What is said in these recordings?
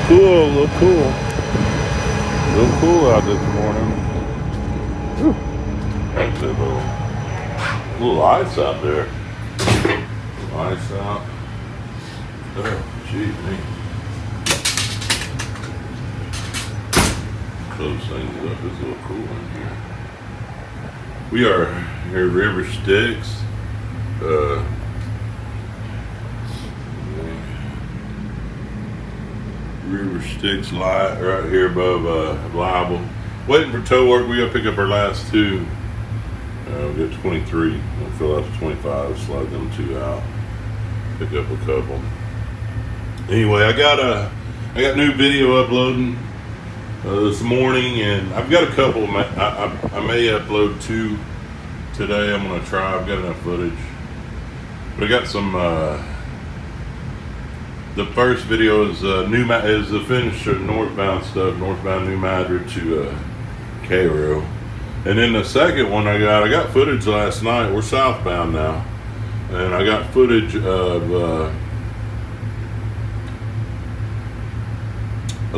Little cool out this morning. Whew. That's a little ice out there. Ice out. Oh, geez, me. Close things up. It's a little cool in here. We are here at River Styx. River Styx light right here above Liable. Waiting for tow work. We gotta pick up our last two. We got 23. We'll fill out the 25. Slide them two out. Pick up a couple. Anyway, I got new video uploading this morning, and I've got a couple. I may upload two today. I'm gonna try. I've got enough footage, but I got some. The first video is the finish of northbound stuff, northbound New Madrid to Cairo, and then the second one I got footage last night. We're southbound now, and I got footage of a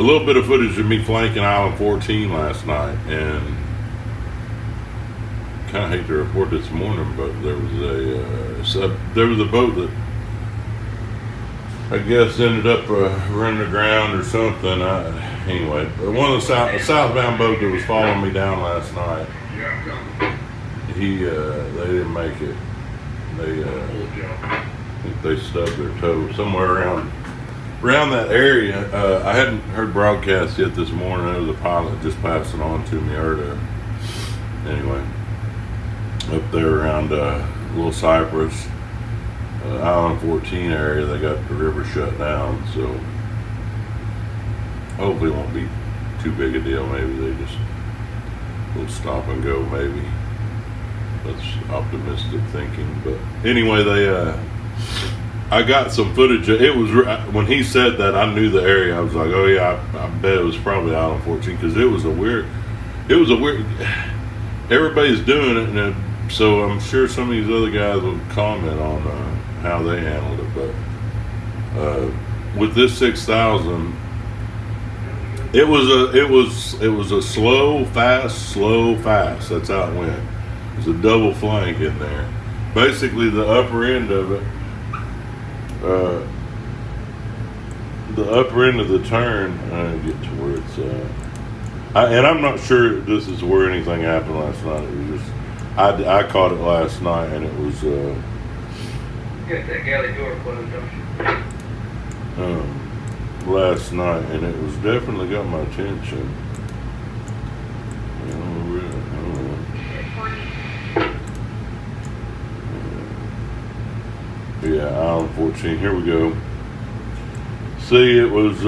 little bit of footage of me flanking Island 14 last night, and kind of hate to report this morning, but there was a boat that I guess ended up running aground or something. Anyway, one of the southbound boat that was following me down last night, they didn't make it. I think they stubbed their toe somewhere around that area. I hadn't heard broadcast yet this morning. There was a pilot just passing on to me earlier. Anyway, up there around Little Cypress, Island 14 area, they got the river shut down, so hopefully it won't be too big a deal. Maybe they just will stop and go, maybe. That's optimistic thinking. But anyway, I got some footage. It was when he said that, I knew the area. I was like, oh yeah, I bet it was probably Island 14, because it was a weird. Everybody's doing it, and so I'm sure some of these other guys will comment on how they handled it. But with this 6,000, it was a slow, fast. That's how it went. It was a double flank in there. Basically, the upper end of it. The upper end of the turn, I get to where it's and I'm not sure this is where anything happened last night. It was just, I caught it last night, and it was Get that galley door closed, don't you? last night, and it was definitely got my attention. Yeah, Island 14. Here we go. See, it was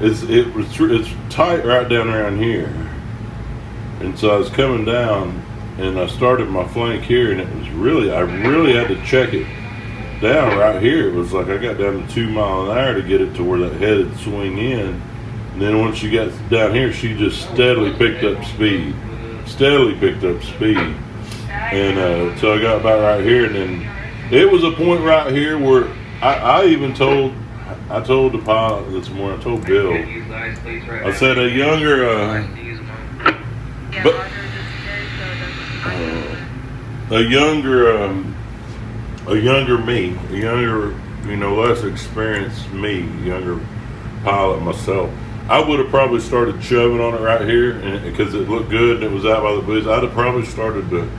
it's tight right down around here, and so I was coming down, and I started my flank here, and it was I really had to check it down right here. It was like I got down to 2 miles an hour to get it to where that head would swing in, and then once she got down here, she just steadily picked up speed, and so I got about right here, and then it was a point right here where I told the pilot this morning, I told Bill, I said a younger less experienced me, younger pilot myself, I would have probably started shoving on it right here, and because it looked good and it was out by the buoys, I'd have probably started to,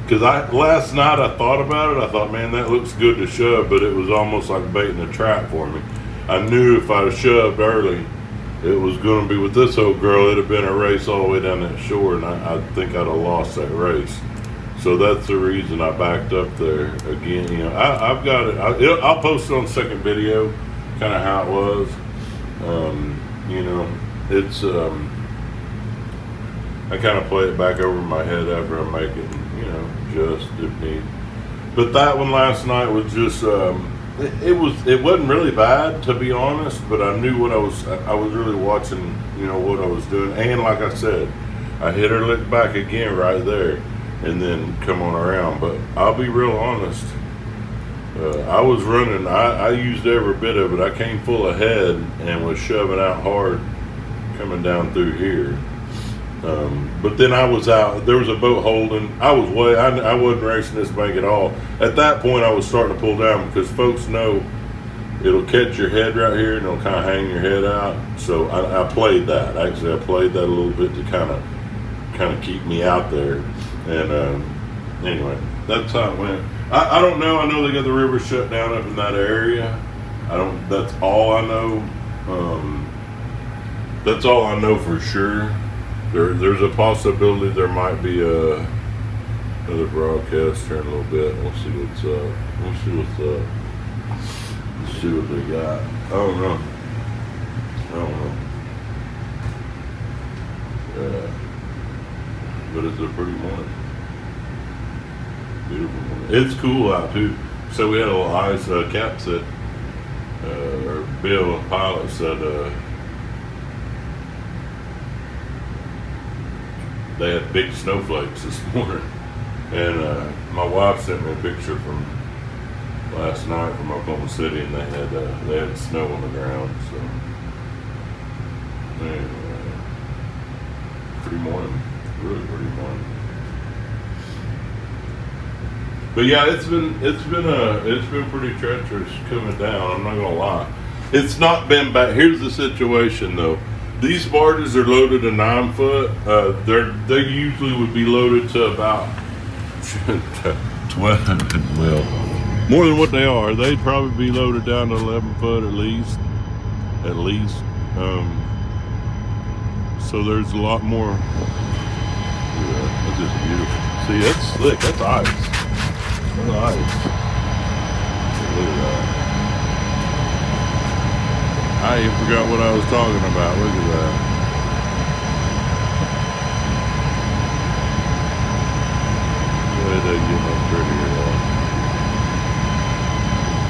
because last night I thought about it, I thought, man, that looks good to shove, but it was almost like baiting a trap for me. I knew if I'd have shoved early, it was going to be with this old girl, it'd have been a race all the way down that shore, and I think I'd have lost that race. So that's the reason I backed up there again. You know, I've got it. I'll post it on the second video, kind of how it was. You know, it's I kind of play it back over my head after I make it, you know, just if need. But that one last night was just it wasn't really bad, to be honest. But I knew what I was really watching, you know, what I was doing, and like I said, I hit her lick back again right there, and then come on around. But I'll be real honest, I was running. I used every bit of it. I came full ahead and was shoving out hard coming down through here. But then I was out. There was a boat holding. I was way. I wasn't racing this bank at all. At that point, I was starting to pull down because folks know it'll catch your head right here and it'll kind of hang your head out. So I played that. Actually, I played that a little bit to kind of keep me out there. And anyway, that's how it went. I don't know. I know they got the river shut down up in that area. I don't. That's all I know. That's all I know for sure. There's a possibility there might be another broadcast here in a little bit. We'll see what's up. Let's see what they got. I don't know. But it's a pretty morning. Beautiful morning. It's cool out too. So we had a little ice. Cap said, or Bill, pilot said, they had big snowflakes this morning, and my wife sent me a picture from last night from Oklahoma City, and they had snow on the ground. So anyway, pretty morning, really pretty morning. But yeah, it's been pretty treacherous coming down. I'm not gonna lie. It's not been bad. Here's the situation though. These barges are loaded to 9 foot. They usually would be loaded to about 12. Well, more than what they are. They'd probably be loaded down to 11 foot at least. So there's a lot more. Yeah, that's just beautiful. See, that's slick. That's ice. That's ice. Look at that. I even forgot what I was talking about. Look at that. It doesn't get much prettier though.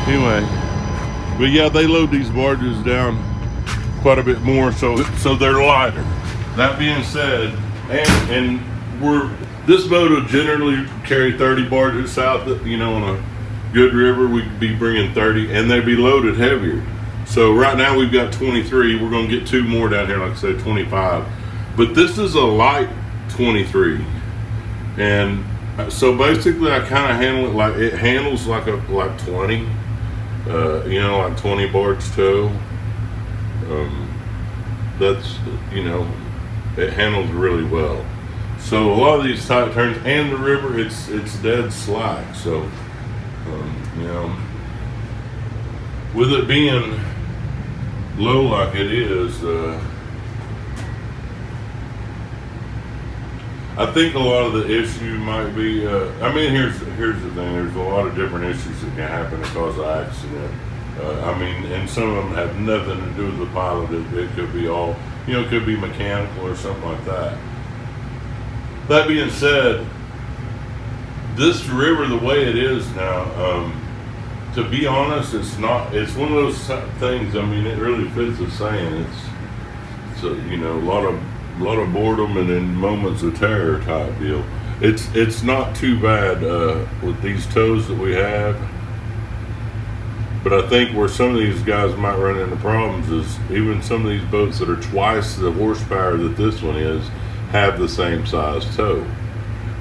Anyway, but yeah, they load these barges down quite a bit more, so they're lighter. That being said, and this boat will generally carry 30 barges south. On a good river, we'd be bringing 30, and they'd be loaded heavier. So right now we've got 23. We're going to get 2 more down here, like I said, 25. But this is a light 23, and so basically I kind of handle it like it handles like 20. Like 20 barge tow. That's it handles really well. So a lot of these tight turns and the river, it's dead slack. So with it being low like it is, I think a lot of the issue might be. Here's the thing. There's a lot of different issues that can happen to cause an accident. And some of them have nothing to do with the pilot. It could be all, it could be mechanical or something like that. That being said, this river, the way it is now, to be honest, it's not. It's one of those things. It really fits the saying. It's a lot of boredom and then moments of terror type deal. It's not too bad with these tows that we have. But I think where some of these guys might run into problems is even some of these boats that are twice the horsepower that this one is have the same size tow.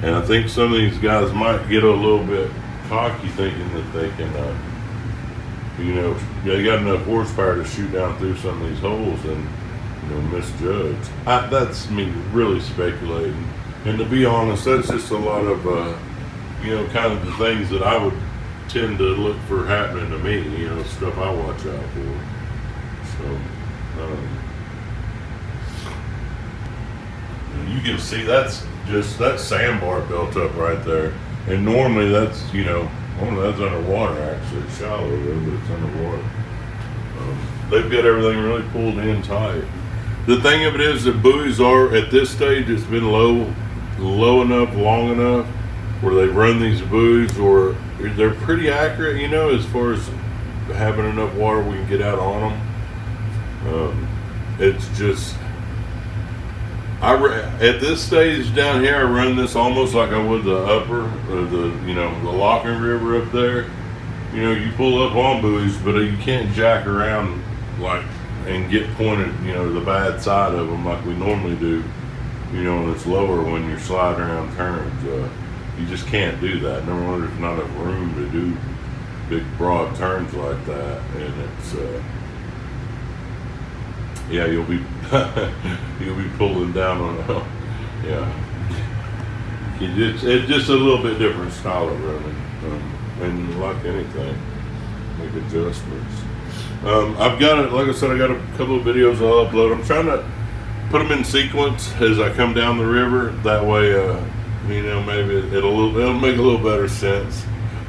And I think some of these guys might get a little bit cocky thinking that they can, they got enough horsepower to shoot down through some of these holes and misjudge. That's me really speculating. And to be honest, that's just a lot of, kind of the things that I would tend to look for happening to me, stuff I watch out for. So, you can see that's sandbar built up right there. And normally that's, that's underwater actually. It's shallow there, but it's underwater. They've got everything really pulled in tight. The thing of it is the buoys are, at this stage, it's been low enough, long enough, where they run these buoys, or they're pretty accurate, as far as having enough water we can get out on them. It's just, at this stage down here, I run this almost like I would the upper, or the Locking River up there. you know, you pull up on buoys, but you can't jack around like and get pointed, you know, to the bad side of them like we normally do. You know, and it's lower when you're sliding around turns. You just can't do that. Number one, there's not enough room to do big broad turns like that, and it's yeah, you'll be you'll be pulling down on yeah. It's just a little bit different style of running, and like anything, make adjustments. I've got it, like I said, I got a couple of videos I'll upload. I'm trying to put them in sequence as I come down the river. That way, you know, maybe it'll make a little better sense.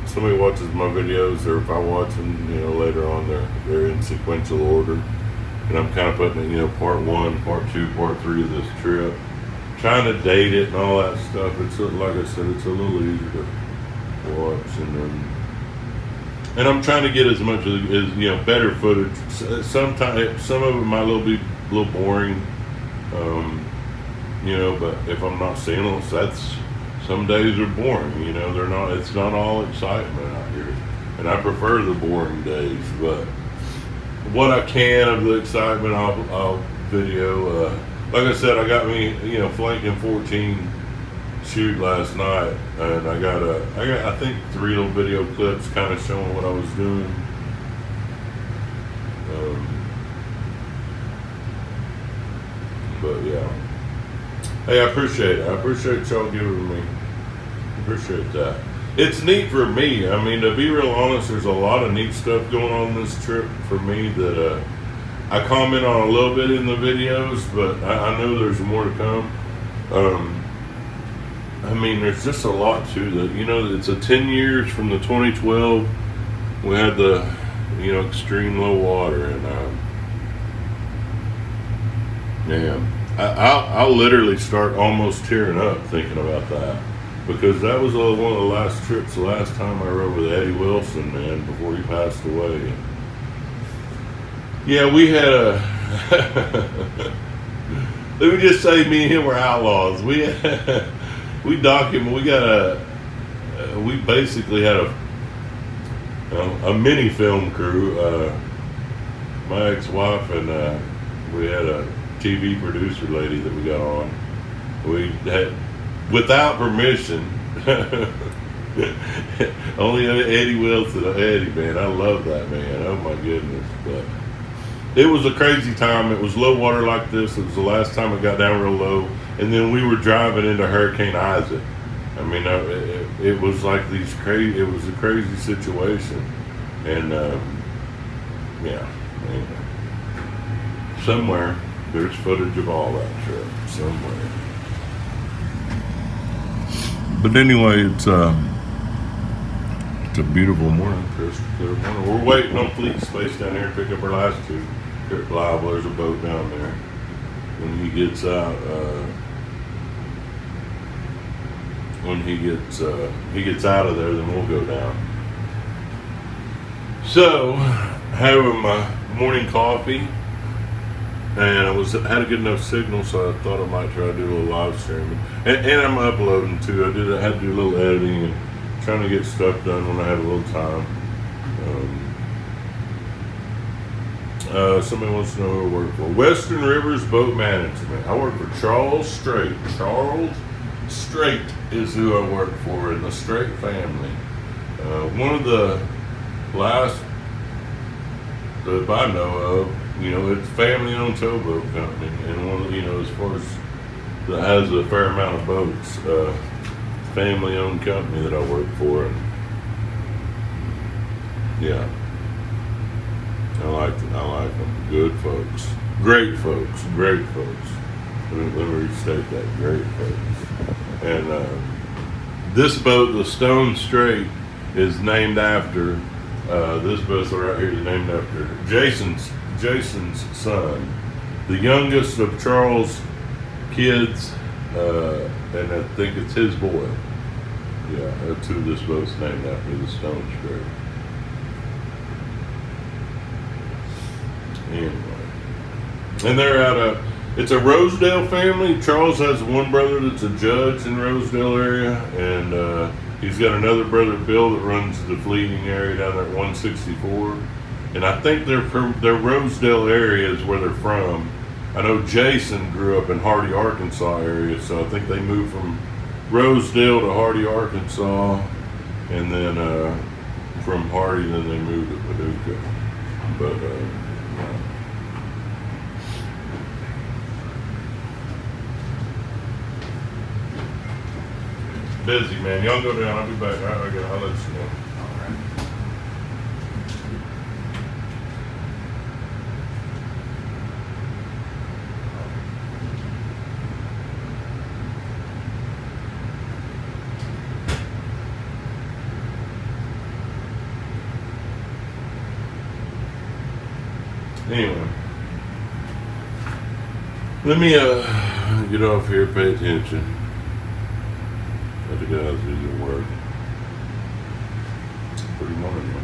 Somebody watches my videos, or if I watch them, you know, later on, they're in sequential order, and I'm kind of putting it, you know, part 1, part 2, part 3 of this trip, trying to date it and all that stuff. It's like I said, it's a little easier to watch, and I'm trying to get as much as you know, better footage. Sometimes some of it might be a little boring, you know, but if I'm not seeing them, that's, some days are boring, you know, they're not, it's not all excitement out here, and I prefer the boring days, but what I can of the excitement I'll video. Like I said, I got me, you know, flanking 14 shoot last night, and I got I think 3 little video clips kind of showing what I was doing. But yeah, hey, I appreciate it. I appreciate y'all giving me. Appreciate that. It's neat for me. I mean, to be real honest, there's a lot of neat stuff going on this trip for me that I comment on a little bit in the videos, but I know there's more to come. I mean, there's just a lot to that. You know, it's a 10 years from the 2012. We had the, you know, extreme low water, and man, I'll literally start almost tearing up thinking about that, because that was one of the last trips, the last time I rode with Eddie Wilson, man, before he passed away. Yeah, we had let me just say, me and him were outlaws. We basically had a mini film crew. My ex-wife and we had a TV producer lady that we got on. We had, without permission, only Eddie Wilson. Eddie, man, I love that man. Oh my goodness, but it was a crazy time. It was low water like this. It was the last time it got down real low, and then we were driving into Hurricane Isaac. I mean, it was like these crazy. It was a crazy situation, and yeah, anyway. Somewhere there's footage of all that trip somewhere. But anyway, it's a beautiful morning, crystal clear morning. We're waiting on Fleet Space down here to pick up our last 2. Here at Pliable, there's a boat down there. When he gets out, he gets out of there, then we'll go down. So, having my morning coffee, and I had a good enough signal, so I thought I might try to do a little live streaming. And I'm uploading too. I had to do a little editing and trying to get stuff done when I had a little time. Somebody wants to know who I work for. Western Rivers Boat Management. I work for Charles Strait. Charles Strait is who I work for in the Strait family. One of the last that I know of, you know, it's family-owned towboat company, and one of, you know, as far as that has a fair amount of boats, family-owned company that I work for, and yeah, I like them. Good folks, great folks. Let me restate that, great folks. And this boat, the Stone Strait, is named after. This vessel right here is named after Jason's son, the youngest of Charles' kids, and I think it's his boy. Yeah, that's who this boat's named after, the Stone Strait. Anyway, and they're out of, it's a Rosedale family. Charles has one brother that's a judge in Rosedale area, and He's got another brother, Bill, that runs the fleeting area down there at 164. And I think their Rosedale area is where they're from. I know Jason grew up in Hardy, Arkansas area, so I think they moved from Rosedale to Hardy, Arkansas, and then from Hardy, then they moved to Paducah. But busy, man. Y'all go down. I'll be back. I'll let you know. Anyway, let me get off here. Pay attention. Let the guys do their work. Pretty morning.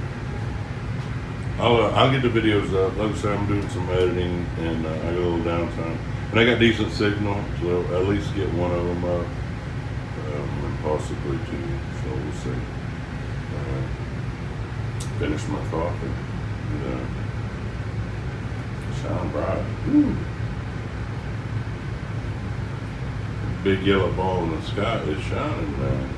I'll get the videos up. Like I said, I'm doing some editing, and I got a little downtime, and I got decent signal, so at least get one of them up, and possibly two. So we'll see. Finish my coffee. And, shine bright. Woo. Big yellow ball in the sky is shining now.